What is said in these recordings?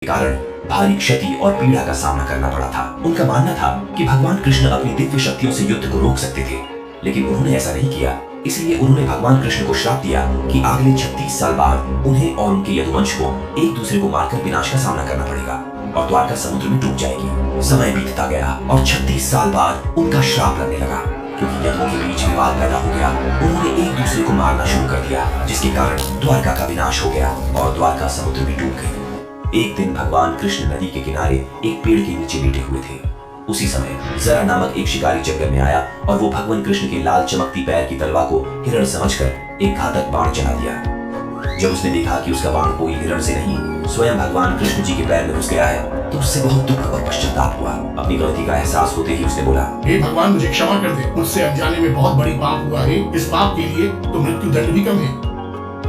कारण भारी क्षति और पीड़ा का सामना करना पड़ा था। उनका मानना था कि भगवान कृष्ण अपनी दिव्य शक्तियों से युद्ध को रोक सकते थे, लेकिन उन्होंने ऐसा नहीं किया। इसलिए उन्होंने भगवान कृष्ण को श्राप दिया कि अगले 36 साल बाद उन्हें और उनके यदुवंश को एक दूसरे को मारकर विनाश का सामना करना पड़ेगा और द्वारका समुद्र में डूब जाएगी। समय बीतता गया और 36 साल बाद उनका श्राप लगने लगा, क्योंकि यदुओं के बीच विवाद पैदा हो गया। उन्होंने एक दूसरे को मारना शुरू कर दिया, जिसके कारण द्वारका का विनाश हो गया और द्वारका समुद्र में डूब गई। एक दिन भगवान कृष्ण नदी के किनारे एक पेड़ के नीचे बैठे हुए थे। उसी समय जरा नामक एक शिकारी जंगल में आया और वो भगवान कृष्ण के लाल चमकती पैर की तलवार को हिरण समझकर एक घातक बाण चला दिया। जब उसने देखा कि उसका बाण कोई हिरण से नहीं, स्वयं भगवान कृष्ण जी के पैर में घुस गया है, तो उससे बहुत दुख और पश्चाताप हुआ। अपनी गलती का एहसास होते ही उसने बोला, हे भगवान, मुझे क्षमा कर दे। मुझसे अनजाने में बहुत बड़ी पाप हुआ है। इस पाप के लिए तो मृत्यु दंड भी कम है।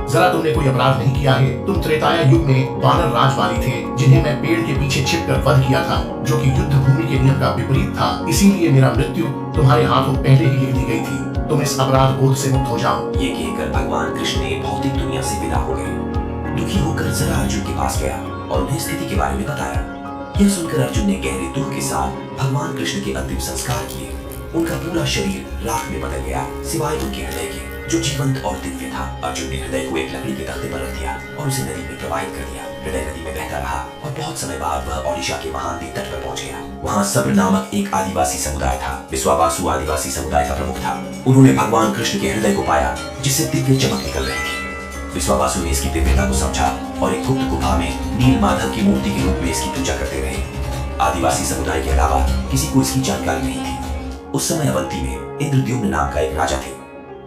जरा तुमने कोई अपराध नहीं किया है। तुम त्रेताया युग में वानर राजवाली थे, जिन्हें मैं पेड़ के पीछे छिपकर वध किया था, जो कि युद्ध भूमि के नियम का विपरीत था। इसीलिए मेरा मृत्यु तुम्हारे हाथों पहले ही लिख दी गई थी। तुम इस अपराध बोध से मुक्त हो जाओ। ये कहकर भगवान कृष्ण ने भौतिक दुनिया से विदा हो गए। दुखी होकर जरा अर्जुन के पास गया और उन्हें स्थिति के बारे में बताया। यह सुनकर अर्जुन ने गहरे दुख के साथ भगवान कृष्ण के अंतिम संस्कार किए। उनका पूरा शरीर राख में बदल गया, सिवाय उनके हृदय के, जो जीवंत और दिव्य था। अर्जुन ने हृदय को एक लकड़ी के तख्ते पर रख दिया और उसे नदी में प्रवाहित कर दिया। हृदय नदी में बहता रहा और बहुत समय बाद वह ओडिशा के महानदी तट पर पहुंच गया। वहाँ सब्र नामक एक आदिवासी समुदाय था। विश्वावासु आदिवासी समुदाय का प्रमुख था। उन्होंने भगवान कृष्ण के हृदय को पाया, जिससे दिव्य चमक निकल रही थी। विश्वावासु ने इसकी दिव्यता को समझा और एक गुप्त गुफा में नील माधव की मूर्ति के रूप में इसकी पूजा करते रहे। आदिवासी समुदाय के अलावा किसी को इसकी जानकारी नहीं थी। उस समय अवंती में इंद्रद्युम्न नाम का एक राजा थे।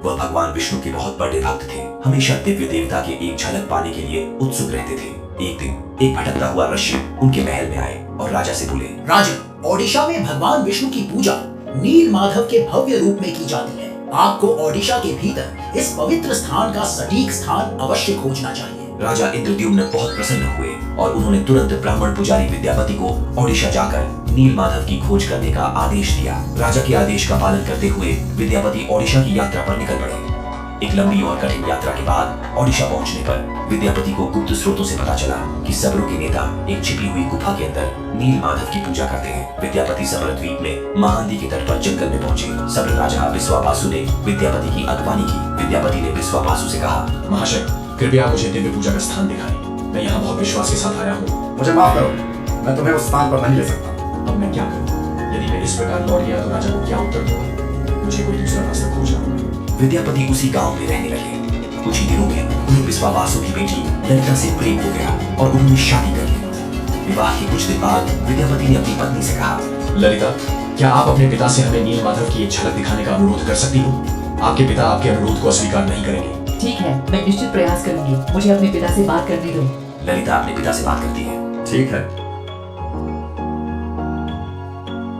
वह भगवान विष्णु के बहुत बड़े भक्त थे। हमेशा दिव्य देवता के एक झलक पाने के लिए उत्सुक रहते थे। एक दिन एक भटकता हुआ ऋषि उनके महल में आए और राजा से बोले, राजन, ओडिशा में भगवान विष्णु की पूजा नील माधव के भव्य रूप में की जाती है। आपको ओडिशा के भीतर इस पवित्र स्थान का सटीक स्थान अवश्य खोजना चाहिए। राजा इंद्रद्युम्न बहुत प्रसन्न हुए और उन्होंने तुरंत ब्राह्मण पुजारी विद्यापति को ओडिशा जाकर नील माधव की खोज करने का आदेश दिया। राजा के आदेश का पालन करते हुए विद्यापति ओडिशा की यात्रा पर निकल पड़े। एक लंबी और कठिन यात्रा के बाद ओडिशा पहुंचने पर विद्यापति को गुप्त स्रोतों से पता चला कि सब्रों के नेता एक छिपी हुई गुफा के अंदर नील माधव की पूजा करते हैं। विद्यापति सब्र द्वीप में महानदी के तट पर जंगल में पहुंचे। सब्र राजा विश्वावासु ने विद्यापति की अगवानी की। विद्यापति ने विश्वावासु से कहा, महाशय, कृपया मुझे दिव्य पूजा का स्थान दिखाएं। मैं यहाँ बहुत विश्वास के साथ आया हूँ। मुझे माफ करो, मैं तुम्हें उस स्थान पर नहीं ले सकता। अब मैं क्या करूँ? यदि मैं इस प्रकार लौट गया तो राजा को क्या उत्तर दूंगा? मुझे कोई दूसरा रास्ता खोजना होगा। विद्यापति उसी गांव में रहने लगे। कुछ ही दिनों में उन्हें विश्वावासु की बेटी ललिता से प्रेम हो गया और उन्होंने शादी कर ली। विवाह के कुछ दिन बाद विद्यापति ने अपनी पत्नी से कहा, ललिता, क्या आप अपने पिता से हमें नील माधव की एक झलक दिखाने का अनुरोध कर सकती हो? आपके पिता आपके अनुरोध को अस्वीकार नहीं करेंगे। ठीक है, मैं निश्चित प्रयास करूंगी। मुझे अपने पिता से बात करने दो। ललिता अपने पिता से बात करती है। ठीक है,